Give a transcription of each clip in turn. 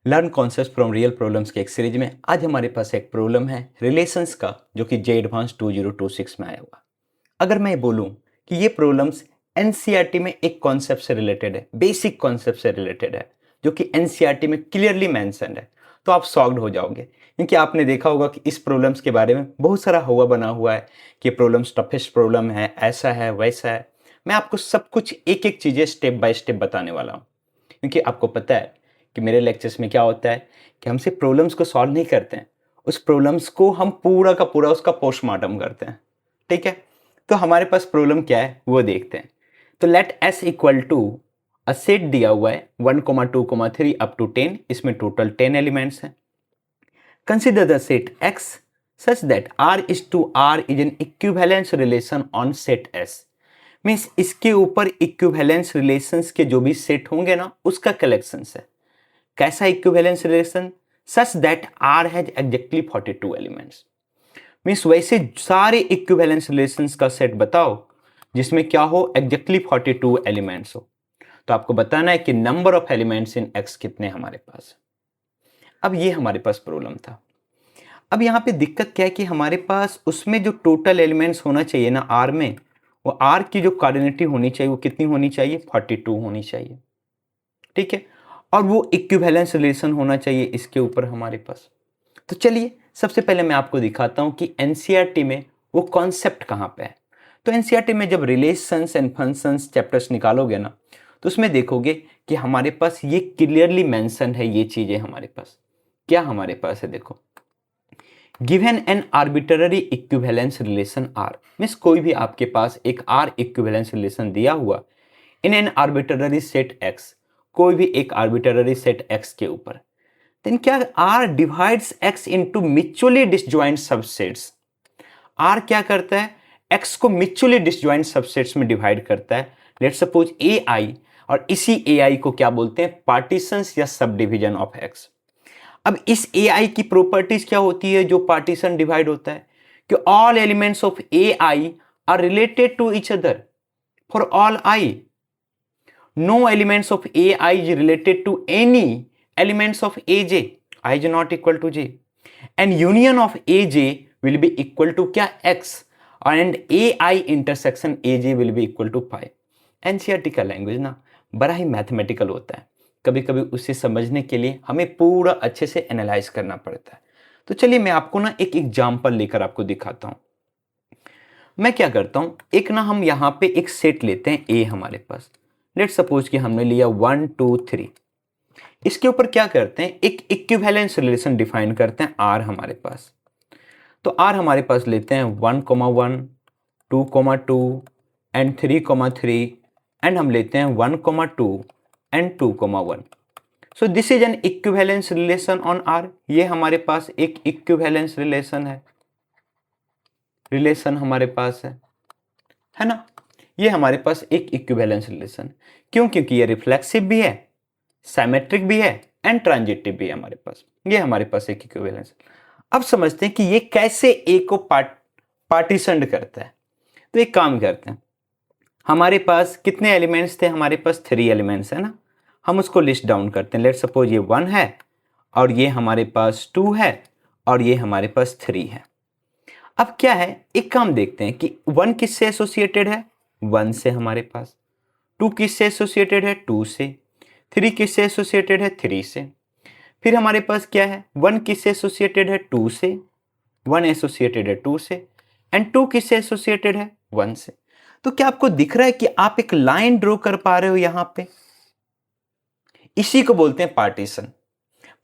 Learn concept from real problems के एक series में आज हमारे पास एक प्रॉब्लम है रिलेशंस का, जो कि जे एडवांस 2026 में आया हुआ। अगर मैं बोलूं कि ये प्रॉब्लम्स एनसीईआरटी में एक कॉन्सेप्ट से रिलेटेड है, बेसिक कॉन्सेप्ट से रिलेटेड है, जो कि एनसीईआरटी में क्लियरली मेंशन्ड है, तो आप शॉक्ड हो जाओगे, क्योंकि आपने देखा होगा कि इस प्रॉब्लम्स के बारे में बहुत सारा हुआ बना हुआ है कि प्रॉब्लम्स टफेस्ट प्रॉब्लम है, ऐसा है वैसा है। मैं आपको सब कुछ एक एक चीज़ें स्टेप बाय स्टेप बताने वाला हूँ, क्योंकि आपको पता है कि मेरे लेक्चर्स में क्या होता है कि हम सिर्फ प्रॉब्लम्स को सॉल्व नहीं करते हैं, उस प्रॉब्लम्स को हम पूरा का पूरा उसका पोस्टमार्टम करते हैं। ठीक है, तो हमारे पास प्रॉब्लम क्या है वो देखते हैं। तो let S equal to a set दिया हुआ है 1,2,3 अप टू 10, इसमें टोटल 10 एलिमेंट्स हैं। Consider the set X such that R is to R is an equivalence relation on set S. Means इसके ऊपर इक्विवेलेंस रिलेशंस के जो भी सेट होंगे ना, उसका कलेक्शंस है। कैसा equivalence relation? Such that R has exactly 42 elements. Means वैसे सारे इक्विवेलेंस रिलेशंस का सेट बताओ जिसमें क्या हो, एग्जैक्टली 42 एलिमेंट्स हो। तो आपको बताना है कि number of elements in x कितने हमारे पास। अब ये हमारे पास प्रॉब्लम था। अब यहाँ पे दिक्कत क्या है कि हमारे पास उसमें जो टोटल एलिमेंट्स होना चाहिए ना आर में, वो आर की जो कोऑर्डिनेट होनी चाहिए वो कितनी होनी चाहिए? 42 होनी चाहिए। ठीक है, और वो इक्विवेलेंस रिलेशन होना चाहिए इसके ऊपर हमारे पास। तो चलिए सबसे पहले मैं आपको दिखाता हूं कि एनसीईआरटी में वो कॉन्सेप्ट कहां पे है। तो एनसीईआरटी में जब रिलेशंस एंड फंक्शंस चैप्टर्स निकालोगे ना, तो उसमें देखोगे कि हमारे पास ये क्लियरली मेंशन है। ये चीजें हमारे पास क्या हमारे पास है, देखो, given an arbitrary equivalence relation R. Means कोई भी आपके पास एक आर इक्विवेलेंस रिलेशन दिया हुआ in an arbitrary set x, कोई भी एक आर्बिट्ररी सेट एक्स के ऊपर, देन क्या R divides X into mutually disjoint subsets. R क्या करता है? एक्स को म्यूचुअली डिसजॉइंट सबसेट्स में डिवाइड करता है। लेट्स सपोज ए आई, और इसी ए आई को क्या बोलते हैं? पार्टीशंस या सब डिवीजन ऑफ एक्स। अब इस ए आई की प्रॉपर्टीज क्या होती है जो पार्टीशन डिवाइड होता है? कि all elements of A I are related to each other for all I. No elements of AI is related to any elements of AJ. I is not equal to J. And union of AJ will be equal to क्या? X. And AI intersection AJ will be equal to pi. NCERT का language ना बड़ा ही mathematical होता है। कभी कभी उसे समझने के लिए हमें पूरा अच्छे से एनालाइज करना पड़ता है। तो चलिए मैं आपको ना एक एग्जाम्पल लेकर आपको दिखाता हूँ। मैं क्या करता हूँ, एक ना हम यहाँ पे एक सेट लेते हैं ए हमारे पास। लेट सपोज कि हमने लिया 1 2 3। इसके ऊपर क्या करते हैं, एक इक्विवेलेंस रिलेशन डिफाइन करते हैं आर हमारे पास। तो आर हमारे पास लेते हैं 1,1 2,2 एंड 3,3 एंड हम लेते हैं 1,2 and 2,1। So this is an equivalence relation on R. ये हमारे पास एक इक्विवेलेंस रिलेशन है, हमारे पास है ना। ये हमारे पास एक इक्विवेलेंस रिलेशन। क्यों? क्योंकि ये रिफ्लेक्सिव भी है, सिमेट्रिक भी है एंड ट्रांजिटिव भी है हमारे पास। ये हमारे पास एक इक्विवेलेंस। अब समझते हैं कि ये कैसे ए को पार्टीशन करता है। तो एक काम करते हैं, हमारे पास कितने एलिमेंट्स थे? हमारे पास 3 एलिमेंट्स है ना। हम उसको लिस्ट डाउन करते हैं। लेट सपोज ये 1 है, और ये हमारे पास 2 है, और ये हमारे पास 3 है। अब क्या है, एक काम देखते हैं कि 1 किससे एसोसिएटेड है? 1 से हमारे पास। 2 किससे एसोसिएटेड है? 2 से। 3 किससे एसोसिएटेड है? 3 से। फिर हमारे पास क्या है, 1 किससे एसोसिएटेड है? 2 से। 1 एसोसिएटेड है 2 से, एंड 2 किससे एसोसिएटेड है? 1 से। तो क्या आपको दिख रहा है कि आप एक लाइन ड्रॉ कर पा रहे हो यहां पे? इसी को बोलते हैं पार्टीशन।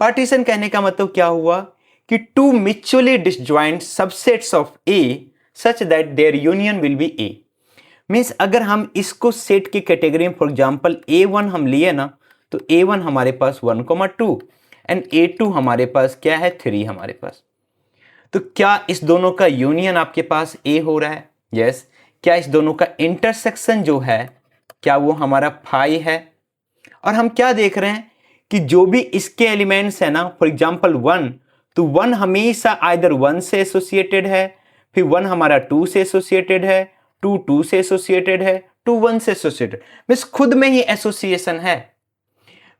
पार्टीशन कहने का मतलब क्या हुआ कि two mutually disjoint subsets of A such that their union will be A. Means अगर हम इसको सेट की कैटेगरी में, फॉर एग्जांपल A1 हम लिए ना, तो A1 हमारे पास 1,2 एंड A2 हमारे पास क्या है? 3 हमारे पास। तो क्या इस दोनों का यूनियन आपके पास A हो रहा है? यस। क्या इस दोनों का इंटरसेक्शन जो है, क्या वो हमारा फाई है? और हम क्या देख रहे हैं कि जो भी इसके एलिमेंट्स है ना, फॉर एग्जांपल 1, तो 1 हमेशा आइदर 1 से एसोसिएटेड है, फिर 1 हमारा 2 से एसोसिएटेड है, 2 2 से एसोसिएटेड है, 2 1 से एसोसिएटेड। मींस खुद में ही एसोसिएशन है।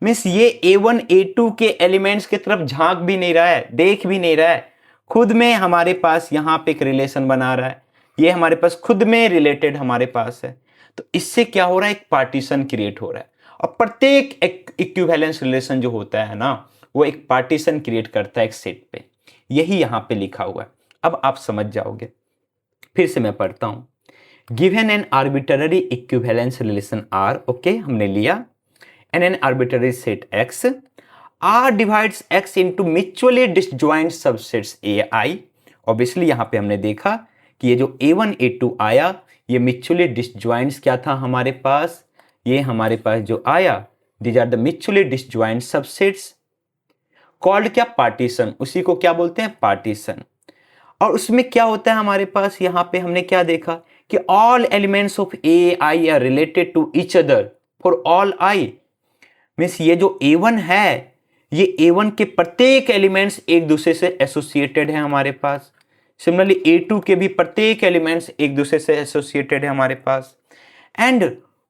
मीन्स ये A1 A2 के एलिमेंट्स की तरफ झांक भी नहीं रहा है, देख भी नहीं रहा है, खुद में हमारे पास यहाँ पे एक रिलेशन बना रहा है, ये हमारे पास खुद में रिलेटेड हमारे पास है। तो इससे क्या हो रहा है, एक पार्टीशन क्रिएट हो रहा है। और प्रत्येक इक्विवेलेंस रिलेशन जो होता है ना, वो एक पार्टीशन क्रिएट करता है एक सेट पे। यही यहाँ पे लिखा हुआ है, अब आप समझ जाओगे। फिर से मैं पढ़ता हूं। Given an arbitrary equivalence relation R, okay हमने लिया, and N arbitrary set X, R divides X into mutually disjoint subsets AI। Obviously यहां पे हमने देखा कि ये जो A1 A2 आया, ये म्यूचुअली डिसजॉइंट्स क्या था हमारे पास, ये हमारे पास जो आया, these are the mutually disjoint subsets called क्या, पार्टीशन, उसी को क्या बोलते हैं, पार्टीशन। और उसमें क्या होता है हमारे पास, यहां पे हमने क्या देखा कि all elements of A I are related to each other for all I. Means ये जो A1 है, ये A1 के प्रत्येक एलिमेंट्स एक दूसरे से एसोसिएटेड है हमारे पास। सिमिलरली A2 के भी प्रत्येक एलिमेंट्स एक दूसरे से एसोसिएटेड है हमारे पास। एंड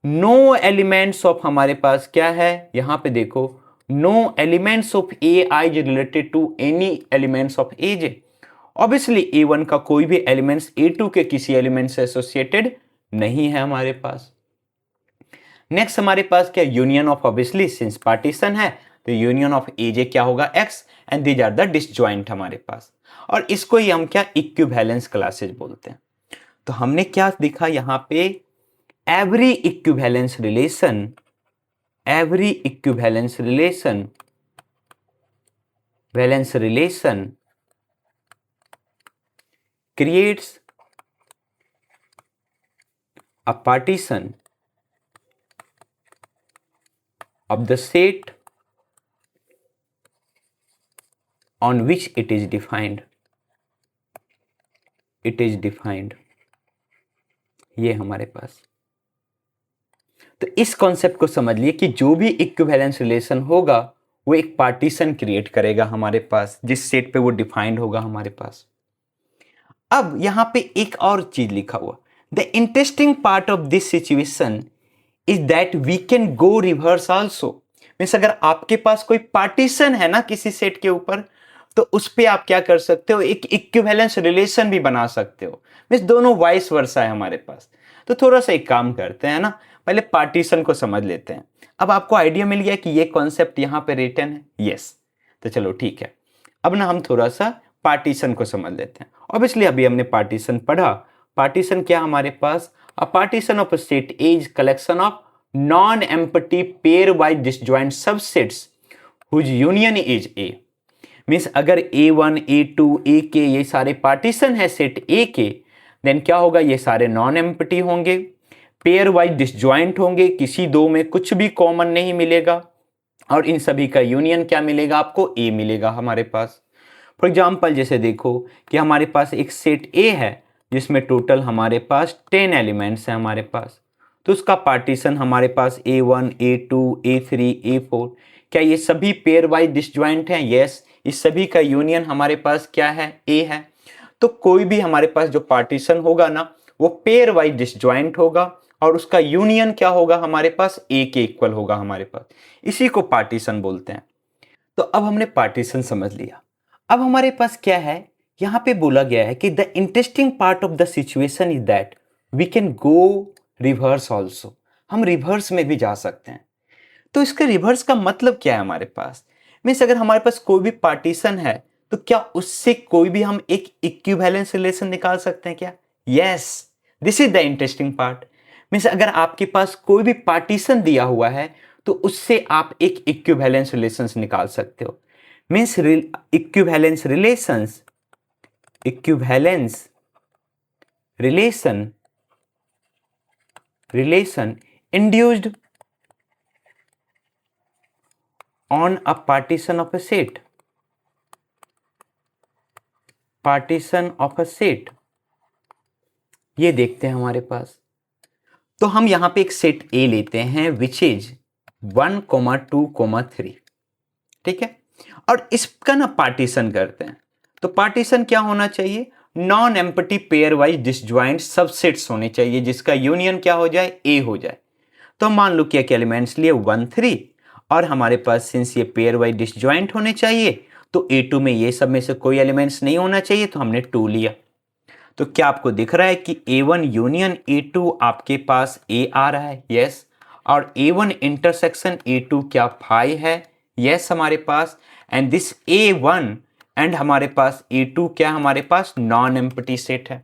नो एलिमेंट्स ऑफ हमारे पास क्या है, यहां पे देखो, no elements of A I is related to any elements of A J. Obviously A1 का कोई भी एलिमेंट्स A2 के किसी एलिमेंट से एसोसिएटेड नहीं है हमारे पास। नेक्स्ट हमारे पास क्या, union of, obviously since partition है तो यूनियन ऑफ AJ क्या होगा, X, and these are the disjoint हमारे पास। और इसको ही हम क्या, इक्विवेलेंस क्लासेस बोलते हैं। तो हमने क्या दिखा यहां पे, every equivalence relation, every equivalence relation, valence relation creates a partition of the set on which it is defined. It is defined. ये हमारे पास। तो इस कॉन्सेप्ट को समझ लिए कि जो भी इक्विवेलेंस रिलेशन होगा वो एक पार्टीशन क्रिएट करेगा हमारे पास, जिस सेट पे वो डिफाइंड होगा हमारे पास। अब यहां पे एक और चीज लिखा हुआ, the interesting part of this situation is that we can go reverse also. Means अगर आपके पास कोई पार्टीशन है ना किसी सेट के ऊपर, तो उस पर आप क्या कर सकते हो, एक इक्विवेलेंस रिलेशन भी बना सकते हो। मीन्स दोनों वाइस वर्सा है हमारे पास। तो थोड़ा सा एक काम करते हैं ना, पहले पार्टीशन को समझ लेते हैं। अब आपको आइडिया मिल गया कि ये कॉन्सेप्ट यहाँ पे रिटन है, यस। तो चलो ठीक है, अब ना हम थोड़ा सा पार्टीशन को समझ लेते हैं। ऑब्वियसली अभी हमने पार्टीशन पढ़ा। पार्टीशन क्या हमारे पास, a partition of a set is collection of non empty pairwise disjoint subsets whose union is A. Means अगर A1 A2 AK ये सारे पार्टीशन है सेट A के, देन क्या होगा, ये सारे नॉन एम्प्टी होंगे, पेयर वाइज डिसजॉइंट होंगे, किसी दो में कुछ भी कॉमन नहीं मिलेगा, और इन सभी का यूनियन क्या मिलेगा आपको, A मिलेगा हमारे पास। फॉर एग्जाम्पल जैसे देखो कि हमारे पास एक सेट A है जिसमें टोटल हमारे पास 10 एलिमेंट्स हैं हमारे पास। तो उसका पार्टीशन हमारे पास A1 A2 A3 A4, क्या ये सभी पेयर वाइज डिसजॉइंट हैं, यस। इस सभी का यूनियन हमारे पास क्या है, A है। तो कोई भी हमारे पास जो पार्टीशन होगा ना, वो पेयर वाइज डिसजॉइंट होगा, और उसका यूनियन क्या होगा हमारे पास, A के इक्वल होगा हमारे पास। इसी को पार्टीशन बोलते हैं। तो अब हमने पार्टीशन समझ लिया। अब हमारे पास क्या है, यहां पे बोला गया है कि the interesting part of the situation is that we can go reverse also. हम रिवर्स में भी जा सकते हैं। तो इसके रिवर्स का मतलब क्या है हमारे पास, मीन्स अगर हमारे पास कोई भी पार्टीशन है तो क्या उससे कोई भी हम एक इक्विवेलेंस रिलेशन निकाल सकते हैं क्या, yes. This is the interesting part. Means अगर आपके पास कोई भी पार्टीशन दिया हुआ है तो उससे आप एक इक्विवेलेंस रिलेशंस निकाल सकते हो। Means equivalence relations, equivalence relation induced on a partition of a set, partition of a set। ये देखते हैं हमारे पास। तो हम यहां पे एक सेट A लेते हैं विच इज 1, 2, 3, ठीक है। और इसका ना पार्टीशन करते हैं। तो पार्टीशन क्या होना चाहिए, non empty pairwise disjoint subsets होने चाहिए, जिसका यूनियन क्या हो जाए, A हो जाए। तो मान लो क्या एलिमेंट्स लिए 1, 3, और हमारे पास सिंस ये पेयर वाइज डिसजॉइंट होने चाहिए तो A2 में ये सब में से कोई एलिमेंट्स नहीं होना चाहिए, तो हमने 2 लिया। तो क्या आपको दिख रहा है कि A1 यूनियन A2 आपके पास A आ रहा है? यस। और A1 इंटरसेक्शन A2 क्या फाई है? यस हमारे पास। एंड दिस A1 एंड हमारे पास A2 क्या हमारे पास नॉन एम्प्टी सेट है।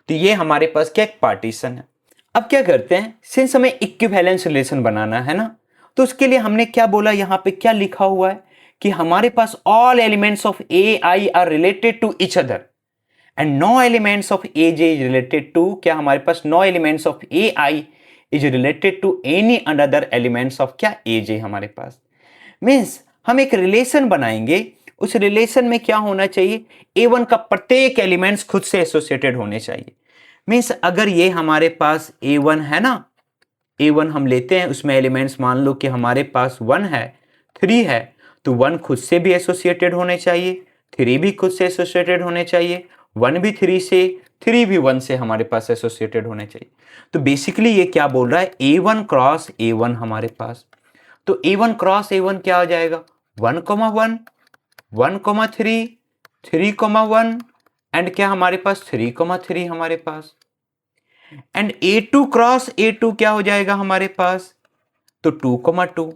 तो ये हमारे पास क्या एक पार्टीशन है। अब क्या करते हैं, सिंस हमें इक्विवेलेंस रिलेशन बनाना है ना, तो उसके लिए हमने क्या बोला, यहाँ पे क्या लिखा हुआ है कि हमारे पास all elements of A I are related to each other and no elements of A J is related to, क्या हमारे पास no elements of A I is related to any another elements of क्या A J. हमारे पास means हम एक relation बनाएंगे, उस relation में क्या होना चाहिए, A1 का प्रत्येक एलिमेंट्स खुद से एसोसिएटेड होने चाहिए। मीन्स अगर ये हमारे पास A1 है ना, A1 हम लेते हैं, उसमें एलिमेंट्स मान लो कि हमारे पास 1 है, 3 है, तो 1 खुद से भी एसोसिएटेड होने चाहिए, 3 भी खुद से एसोसिएटेड होने चाहिए, 1 भी 3 से, 3 भी 1 से हमारे पास एसोसिएटेड होने चाहिए। तो बेसिकली ये क्या बोल रहा है, A1 क्रॉस A1 हमारे पास, तो A1 क्रॉस A1 क्या हो जाएगा, 1, 1, 1, 3, 3, 1 एंड क्या हमारे पास 3, 3 हमारे पास। एंड A2 क्रॉस A2 क्या हो जाएगा हमारे पास, तो 2, 2।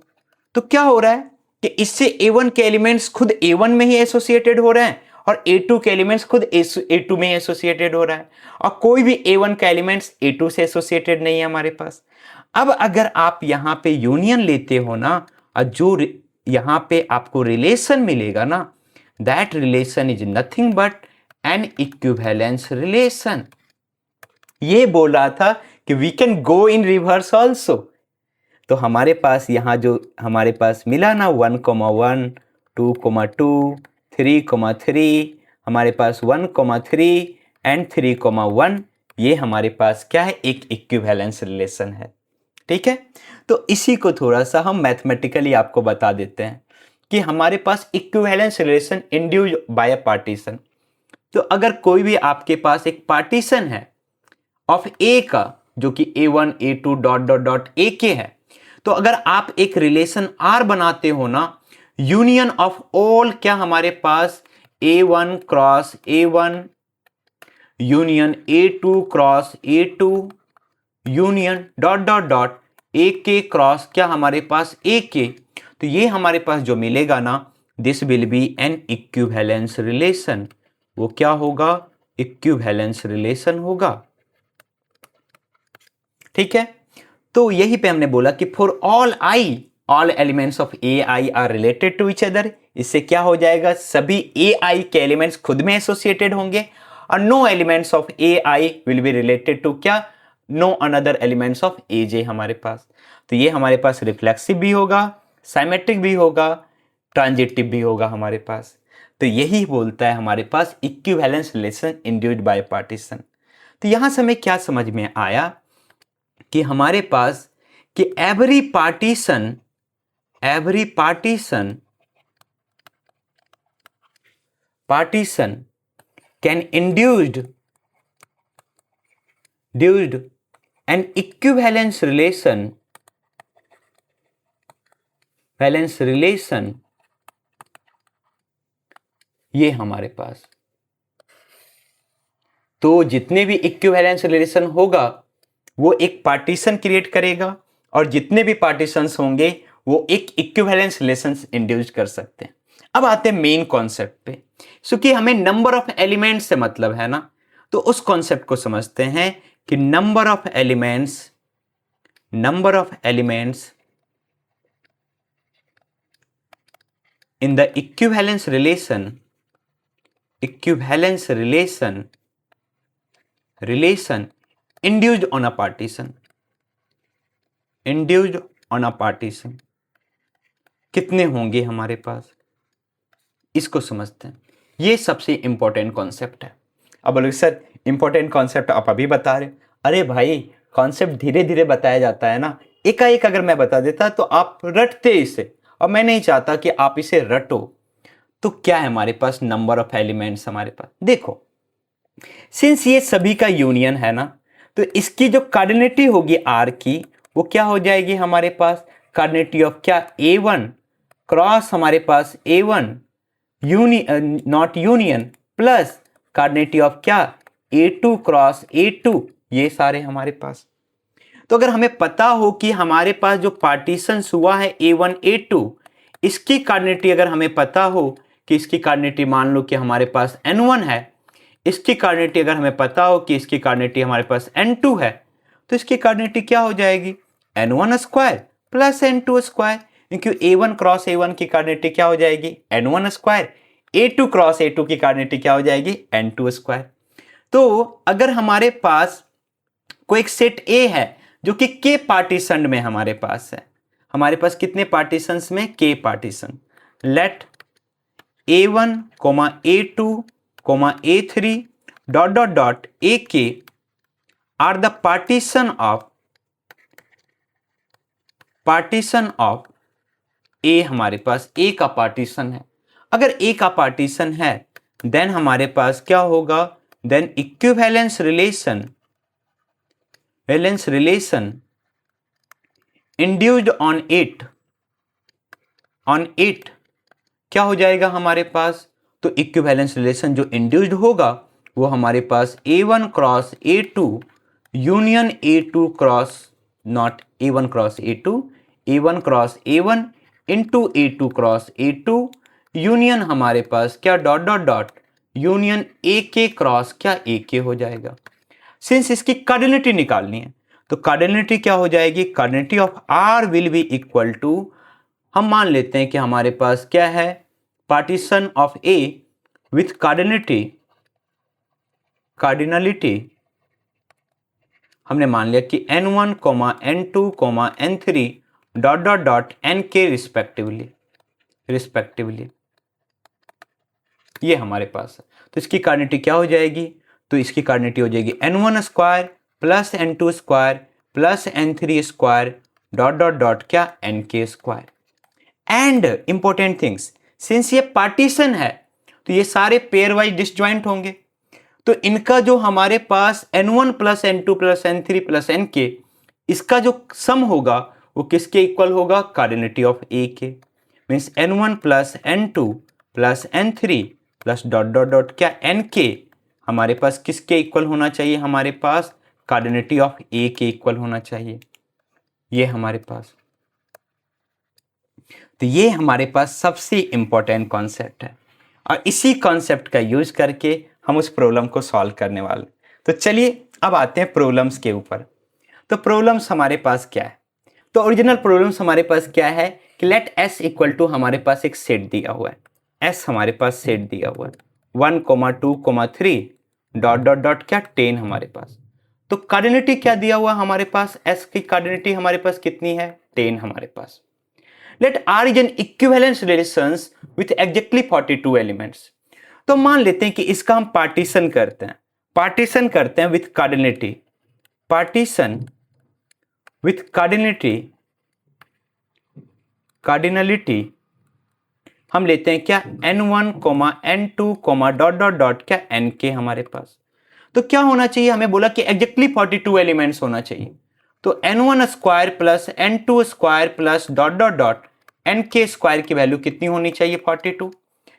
तो क्या हो रहा है कि इससे A1 के एलिमेंट्स खुद A1 में ही एसोसिएटेड हो रहे हैं और A2 के एलिमेंट्स खुद A2 में एसोसिएटेड हो रहा है, और कोई भी A1 का एलिमेंट्स A2 से एसोसिएटेड नहीं है हमारे पास। अब अगर आप यहां पे यूनियन लेते हो ना, और जो यहां पे आपको रिलेशन मिलेगा ना, that relation is nothing but an equivalence relation. ये बोल रहा था कि we can go in reverse also. तो हमारे पास यहां जो हमारे पास मिला ना 1, 1, 2, 2, 3, 3, हमारे पास 1, 3 एंड 3, 1, ये हमारे पास क्या है, एक इक्विवेलेंस रिलेशन है। ठीक है, तो इसी को थोड़ा सा हम मैथमेटिकली आपको बता देते हैं कि हमारे पास equivalence relation induced by a partition. तो अगर कोई भी आपके पास एक पार्टीशन है ऑफ ए का, जो कि A1 A2 dot dot dot A के है, तो अगर आप एक रिलेशन R बनाते हो ना, यूनियन ऑफ ऑल क्या हमारे पास A1 cross A1 union A2 cross A2 union dot dot dot A के क्रॉस क्या हमारे पास ए के, तो ये हमारे पास जो मिलेगा ना, this will be N equivalence relation. वो क्या होगा, इक्विवेलेंस रिलेशन होगा। ठीक है, तो यही पे हमने बोला कि for all I, all elements of A I are related to each other. इससे क्या हो जाएगा, सभी ए आई के एलिमेंट्स खुद में एसोसिएटेड होंगे, और no elements of A I will be related to क्या, no another elements of A J हमारे पास। तो ये हमारे पास रिफ्लेक्सिव भी होगा, साइमेट्रिक भी होगा, ट्रांजिटिव भी होगा हमारे पास। तो यही बोलता है हमारे पास equivalence relation induced by partition. तो यहां से हमें क्या समझ में आया कि हमारे पास कि every partition can induced N equivalence relation, ये हमारे पास। तो जितने भी इक्विवेलेंस रिलेशन होगा वो एक पार्टीशन क्रिएट करेगा, और जितने भी पार्टीशंस होंगे वो एक इक्विवेलेंस रिलेशंस इंड्यूस कर सकते हैं। अब आते हैं मेन कॉन्सेप्ट पे, क्योंकि हमें नंबर ऑफ एलिमेंट्स से मतलब है ना, तो उस कॉन्सेप्ट को समझते हैं कि number of elements in the equivalence relation induced on a partition, कितने होंगे हमारे पास, इसको समझते हैं। ये सबसे इंपॉर्टेंट कॉन्सेप्ट है। अब बोलोगे सर इंपॉर्टेंट कॉन्सेप्ट आप अभी बता रहे, अरे भाई कॉन्सेप्ट धीरे धीरे बताया जाता है ना, एकाएक अगर मैं बता देता तो आप रटते इसे, और मैं नहीं चाहता कि आप इसे रटो। तो क्या है हमारे पास नंबर ऑफ एलिमेंट्स, हमारे पास देखो, सिंस ये सभी का यूनियन है ना, तो इसकी जो कार्डिनेटी होगी आर की, वो क्या हो जाएगी हमारे पास कार्डिनिटी ऑफ क्या A1 क्रॉस हमारे पास A1 not union plus cardinality of क्या A2 क्रॉस A2, ये सारे हमारे पास। तो अगर हमें पता हो कि हमारे पास जो पार्टीशन हुआ है A1 A2, इसकी कार्डिनिटी अगर हमें पता हो कि इसकी कार्डिनिटी मान लो कि हमारे पास N1 है, इसकी कार्डिनिटी अगर हमें पता हो कि इसकी कार्डिनिटी हमारे पास N2 है, तो इसकी कार्डिनिटी क्या हो जाएगी N1 square plus N2 square, क्योंकि A1 क्रॉस A1 की कार्डिनिटी क्या हो जाएगी N1 square, A2 cross A2 की कार्डिनिटी क्या हो जाएगी N2 स्क्वायर। तो अगर हमारे पास कोई एक सेट A है जो कि K पार्टीशन में हमारे पास है, हमारे पास कितने पार्टीशंस में K partition, let A1, A2, A3 dot dot dot AK are the partition of A, हमारे पास A का पार्टीशन है। अगर A का पार्टीशन है देन हमारे पास क्या होगा, then equivalence relation induced on it क्या हो जाएगा हमारे पास, तो इक्विवेलेंस रिलेशन जो इंड्यूस्ड होगा वो हमारे पास A1 cross A2 union A2 cross not A1 cross A2, A1 cross A1 into A2 cross A2 union हमारे पास क्या dot dot dot union AK cross क्या AK हो जाएगा। सिंस इसकी कार्डिनिटी निकालनी है तो कार्डिनिटी क्या हो जाएगी, cardinality of R will be equal to, हम मान लेते हैं कि हमारे पास क्या है partition of A with cardinality हमने मान लिया कि N1, N2, N3 dot dot dot NK respectively ये हमारे पास है। तो इसकी कार्डिनिटी क्या हो जाएगी, तो इसकी कार्डिनिटी हो जाएगी N1 square plus N2 square plus N3 square dot dot dot क्या NK square. And important things, since ये पार्टीशन है तो ये सारे पेयर वाइज डिसजॉइंट होंगे, तो इनका जो हमारे पास N1 plus N2 plus N3 plus NK इसका जो सम होगा वो किसके इक्वल होगा, कार्डिनिटी ऑफ A के, means N1 plus N2 plus N3 plus dot dot dot क्या NK हमारे पास किसके इक्वल होना चाहिए, हमारे पास कार्डिनिटी ऑफ A के इक्वल होना चाहिए। ये हमारे पास, तो ये हमारे पास सबसे इंपॉर्टेंट कॉन्सेप्ट है और इसी कॉन्सेप्ट का यूज करके हम उस प्रॉब्लम को सॉल्व करने वाले। तो चलिए अब आते हैं प्रॉब्लम्स के ऊपर। तो प्रॉब्लम्स हमारे पास क्या है, तो ओरिजिनल प्रॉब्लम्स हमारे पास क्या है कि लेट S इक्वल टू हमारे पास एक सेट दिया हुआ है, S हमारे पास सेट दिया हुआ है 1, 2, 3 डॉट डॉट डॉट क्या 10 हमारे पास। तो कार्डिनिटी क्या दिया हुआ हमारे पास, S की कार्डिनिटी हमारे पास कितनी है 10 हमारे पास। Let R is an equivalence relations with exactly 42 elements. तो मान लेते हैं कि इसका हम पार्टीशन करते हैं विथ कार्डिनिटी, पार्टीशन विथ कार्डिनलिटी हम लेते हैं क्या N1, N2, dot dot dot क्या NK हमारे पास। तो क्या होना चाहिए, हमें बोला कि एग्जैक्टली 42 एलिमेंट्स होना चाहिए, तो N1 square plus N2 square plus dot dot dot NK square की वैल्यू कितनी होनी चाहिए 42,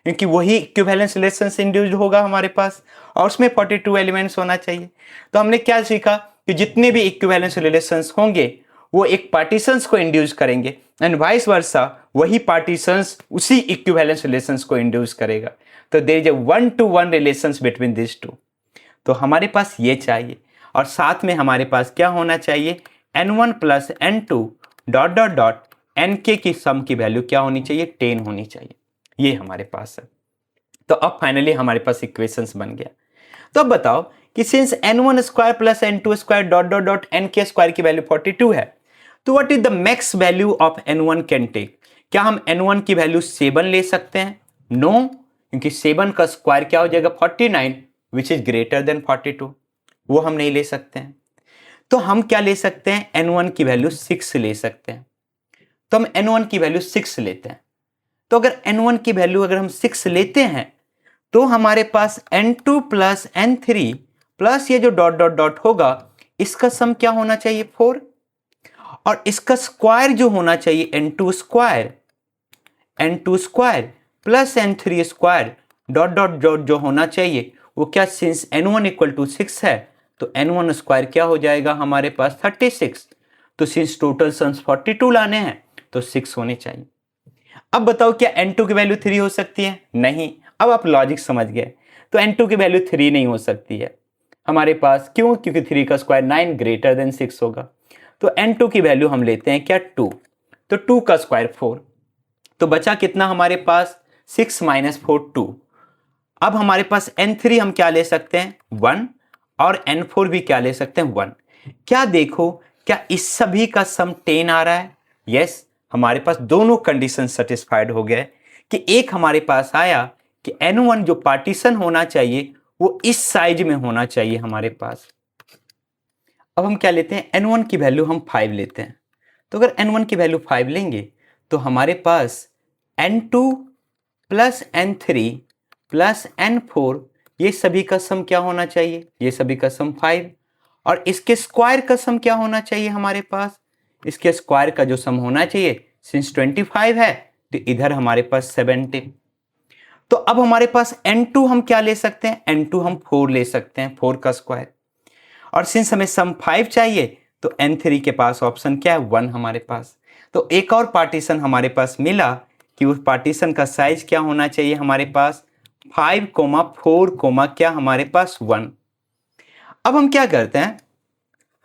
क्योंकि वही इक्विवेलेंस रिलेशन से इंड्यूस्ड होगा हमारे पास और उसमें 42 एलिमेंट्स होना चाहिए। तो हमने क्या सीखा कि जितने भी इक्विवेलेंस रिलेशंस होंगे वो एक पार्टीशंस को इंड्यूस करेंगे एंड वाइस वर्सा वही पार्टीशंस उसी इक्विवेलेंस रिलेशंस को इंड्यूस करेगा। तो there is a 1-to-1 relations between this two. तो हमारे पास ये चाहिए और साथ में हमारे पास क्या होना चाहिए N1 plus N2 dot dot dot NK की सम की वैल्यू क्या होनी चाहिए 10 होनी चाहिए। ये हमारे पास है। तो अब फाइनली हमारे पास इक्वेशंस बन गया। तो अब बताओ कि since N1 square plus N2 square dot dot dot NK square की वैल्यू 42 है, तो what is the max value of N1 can take. क्या हम N1 की वैल्यू 7 ले सकते हैं? नो, क्योंकि 7 का स्क्वायर क्या हो जाएगा 49 विच इज ग्रेटर देन 42, वो हम नहीं ले सकते हैं। तो हम क्या ले सकते हैं, N1 की वैल्यू 6 ले सकते हैं। तो हम N1 की वैल्यू 6 लेते हैं। तो अगर N1 की वैल्यू अगर हम 6 लेते हैं तो हमारे पास N2 प्लस N3 प्लस ये जो डॉट डॉट डॉट होगा इसका सम क्या होना चाहिए 4। और इसका स्क्वायर जो होना चाहिए n2 square plus n3 square dot dot dot जो होना चाहिए वो क्या, सिंस n1 इक्वल टू 6 है तो n1 स्क्वायर क्या हो जाएगा हमारे पास 36। तो सिंस टोटल सम्स 42 लाने हैं तो 6 होने चाहिए। अब बताओ क्या n2 की वैल्यू 3 हो सकती है? नहीं। अब आप लॉजिक समझ गए। तो n2 की वैल्यू 3 नहीं हो सकती है हमारे पास, क्यों? क्योंकि 3 का स्क्वायर 9 ग्रेटर देन 6 होगा। तो n2 की वैल्यू हम लेते हैं क्या, 2। तो 2 का स्क्वायर 4, तो बचा कितना हमारे पास, 6 माइनस 4 2। अब हमारे पास n3 हम क्या ले सकते हैं, 1, और n4 भी क्या ले सकते हैं, 1। क्या देखो, क्या इस सभी का सम 10 आ रहा है? यस, हमारे पास दोनों कंडीशन सेटिस्फाइड हो गए कि एक हमारे पास आया कि n1 जो पार्टीशन होना चाहिए वो इस साइज में होना चाहिए हमारे पास। अब हम क्या लेते हैं, n1 की वैल्यू हम 5 लेते हैं। तो अगर n1 की वैल्यू 5 लेंगे तो हमारे पास n2 plus n3 plus n4 ये सभी का सम क्या होना चाहिए, ये सभी का सम 5, और इसके स्क्वायर का सम क्या होना चाहिए हमारे पास, इसके स्क्वायर का जो सम होना चाहिए, सिंस 25 है तो इधर हमारे पास 70। तो अब हमारे पास n2 हम क्या ले सकते हैं, n2 हम 4 ले सकते हैं, 4 का स्क्वायर, और सिंस हमें सम 5 चाहिए तो n3 के पास ऑप्शन क्या है, 1 हमारे पास। तो एक और पार्टीशन हमारे पास मिला कि उस पार्टीशन का साइज क्या होना चाहिए हमारे पास, 5, 4, क्या हमारे पास 1। अब हम क्या करते हैं,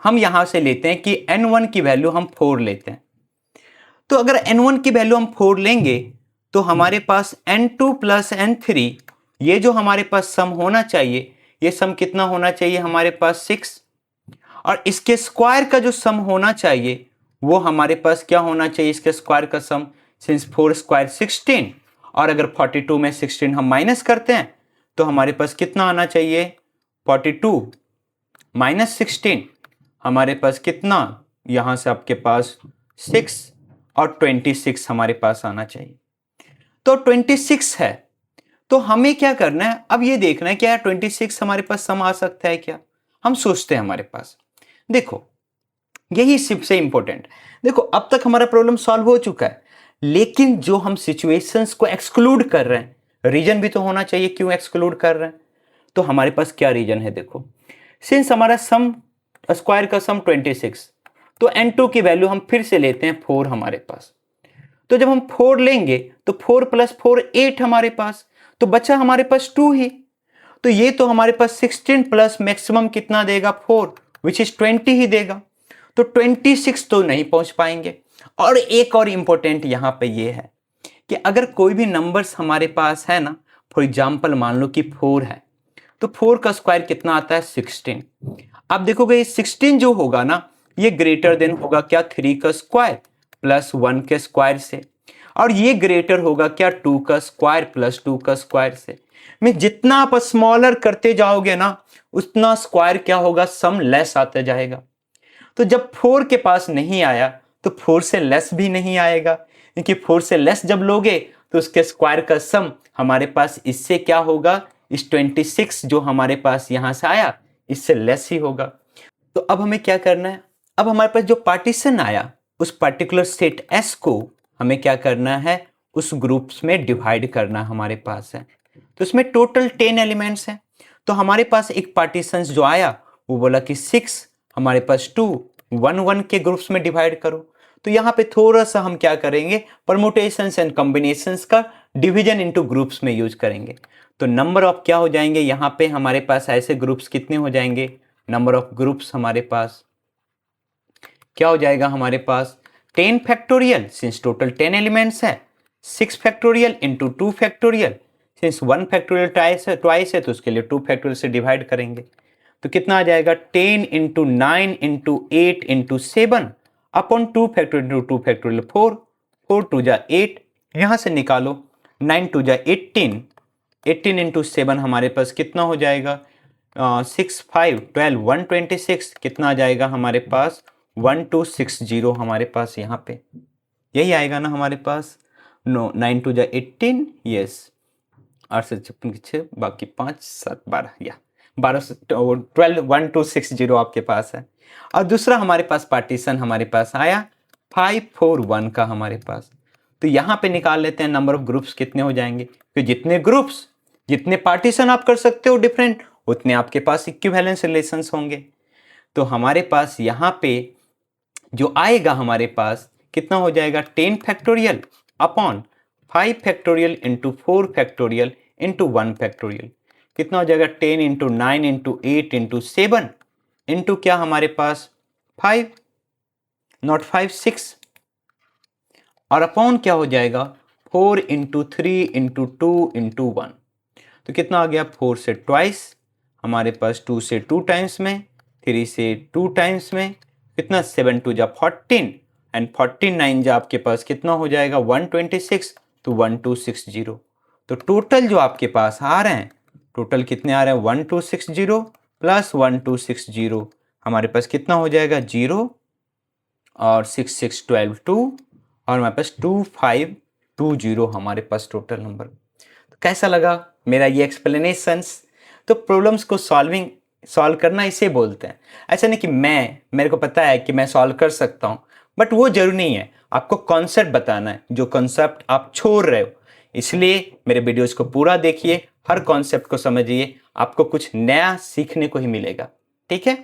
हम यहां से लेते हैं कि n1 की वैल्यू हम 4 लेते हैं। तो अगर n1 की वैल्यू हम 4 लेंगे तो हमारे पास n2 प्लस n3 ये जो हमारे पास सम होना चाहिए, ये सम कितना होना चाहिए हमारे पास 6, और इसके स्क्वायर का जो सम होना चाहिए वो हमारे पास क्या होना चाहिए, इसके स्क्वायर का सम, सिंस 4 स्क्वायर 16, और अगर 42 में 16 हम माइनस करते हैं तो हमारे पास कितना आना चाहिए, 42 माइनस 16 हमारे पास कितना, यहां से आपके पास 6 और 26 हमारे पास आना चाहिए। तो 26 है, तो हमें क्या करना है, अब ये देखना है क्या 26 हमारे पास सम आ सकता है क्या, हम सोचते हैं हमारे पास। देखो यही सबसे इंपॉर्टेंट, देखो अब तक हमारा प्रॉब्लम सॉल्व हो चुका है, लेकिन जो हम सिचुएशंस को एक्सक्लूड कर रहे हैं, रीजन भी तो होना चाहिए क्यों एक्सक्लूड कर रहे हैं। तो हमारे पास क्या रीजन है, देखो सिंस हमारा सम स्क्वायर का सम 26, तो n2 की वैल्यू हम फिर से लेते हैं 4 हमारे पास। तो जब हम 4 लेंगे तो 4 प्लस 4 8 हमारे पास, तो बचा हमारे पास 2 ही। तो ये तो हमारे पास 16 प्लस मैक्सिमम कितना देगा, 4 विच इज 20 ही देगा। तो 26 तो नहीं पहुंच पाएंगे। और एक और इंपॉर्टेंट यहां पे ये है कि अगर कोई भी नंबर्स हमारे पास है ना, फॉर एग्जांपल मान लो कि 4 है, तो 4 का स्क्वायर कितना आता है, 16। आप देखोगे ये 16 जो होगा ना, ये ग्रेटर देन होगा क्या, 3 का स्क्वायर प्लस 1 के स्क्वायर से, और ये ग्रेटर होगा क्या, 2 का स्क्वायर प्लस 2 का स्क्वायर से। में जितना आप स्मॉलर करते जाओगे ना, उतना स्क्वायर क्या होगा, सम लेस आता जाएगा। तो जब 4 के पास नहीं आया तो 4 से लेस भी नहीं आएगा, क्योंकि 4 से लेस जब लोगे तो उसके स्क्वायर का सम हमारे पास इससे क्या होगा, इस 26 जो हमारे पास यहां से आया इससे लेस ही होगा। तो अब हमें क्या करना है, अब हमारे पास जो पार्टीशन आया उस पर्टिकुलर सेट S को हमें क्या करना है, उस ग्रुप्स में डिवाइड करना हमारे पास है। तो इसमें टोटल 10 एलिमेंट्स हैं। तो हमारे पास एक पार्टीशन जो आया वो बोला कि 6 हमारे पास 2 1 1 के ग्रुप्स में डिवाइड करो। तो यहाँ पे थोड़ा सा हम क्या करेंगे, परमुटेशंस एंड कॉम्बिनेशंस का डिवीजन इनटू ग्रुप्स में यूज करेंगे। तो नंबर ऑफ क्या हो जाएंगे, यहाँ पे हमारे पास ऐसे ग्रुप्स कितने हो जाएंगे, नंबर ऑफ ग्रुप्स हमारे पास क्या हो जाएगा, हमारे पास 10 फैक्टोरियल, सिंस टोटल 10 एलिमेंट्स है, 6 factorial into 2 factorial, since 1 factorial twice है तो उसके लिए 2 फैक्टोरियल से डिवाइड करेंगे। तो कितना आ जाएगा, 10 into 9 into 8 into 7 upon 2 factorial into 2 factorial 4, 4 2 जा 8, यहां से निकालो 9 2 जा 18, 18 इंटू 7 हमारे पास कितना हो जाएगा, 6 5 12 126, कितना आ जाएगा हमारे पास 1260 हमारे पास यहाँ पे यही आएगा ना हमारे पास। नो 9 2 जा 18, यस 8 से 56 बाकी 5 7 12, या 11260 आपके पास है। और दूसरा हमारे पास पार्टीशन हमारे पास आया 541 का हमारे पास। तो यहाँ पे निकाल लेते हैं नंबर ऑफ ग्रुप्स कितने हो जाएंगे, तो जितने ग्रुप्स, जितने पार्टीशन आप कर सकते हो डिफरेंट, उतने आपके पास इक्विवेलेंस रिलेशंस होंगे। तो हमारे पास यहाँ पे जो आएगा हमारे पास कितना हो जाएगा, 10 factorial upon 5 factorial into 4 factorial into 1 factorial, कितना हो जाएगा 10 इंटू 9 इंटू 8 इंटू 7 इंटू क्या हमारे पास 5, नॉट 5, 6, और अपॉन क्या हो जाएगा 4 इंटू 3 इंटू 2 इंटू 1। तो कितना आ गया 4 से ट्वाइस, हमारे पास 2 से 2 टाइम्स में, 3 से 2 टाइम्स में, कितना 7 2 जा 14 एंड 49 जा आपके पास कितना हो जाएगा 126, तो 1260। तो टोटल जो आपके पास आ रहे हैं, टोटल कितने आ रहे हैं 1260 प्लस 1260, हमारे पास कितना हो जाएगा 0 और 6 6 12 2 और हमारे पास 2520 हमारे पास टोटल नंबर। तो कैसा लगा मेरा ये एक्सप्लेनेशंस। तो प्रॉब्लम्स को सॉल्व करना इसे बोलते हैं। ऐसा नहीं कि मेरे को पता है कि मैं सॉल्व कर सकता हूँ, बट वो जरूरी नहीं है, आपको कॉन्सेप्ट बताना है, जो कॉन्सेप्ट आप छोड़ रहे हो। इसलिए मेरे वीडियोस को पूरा देखिए, हर कॉन्सेप्ट को समझिए, आपको कुछ नया सीखने को ही मिलेगा। ठीक है।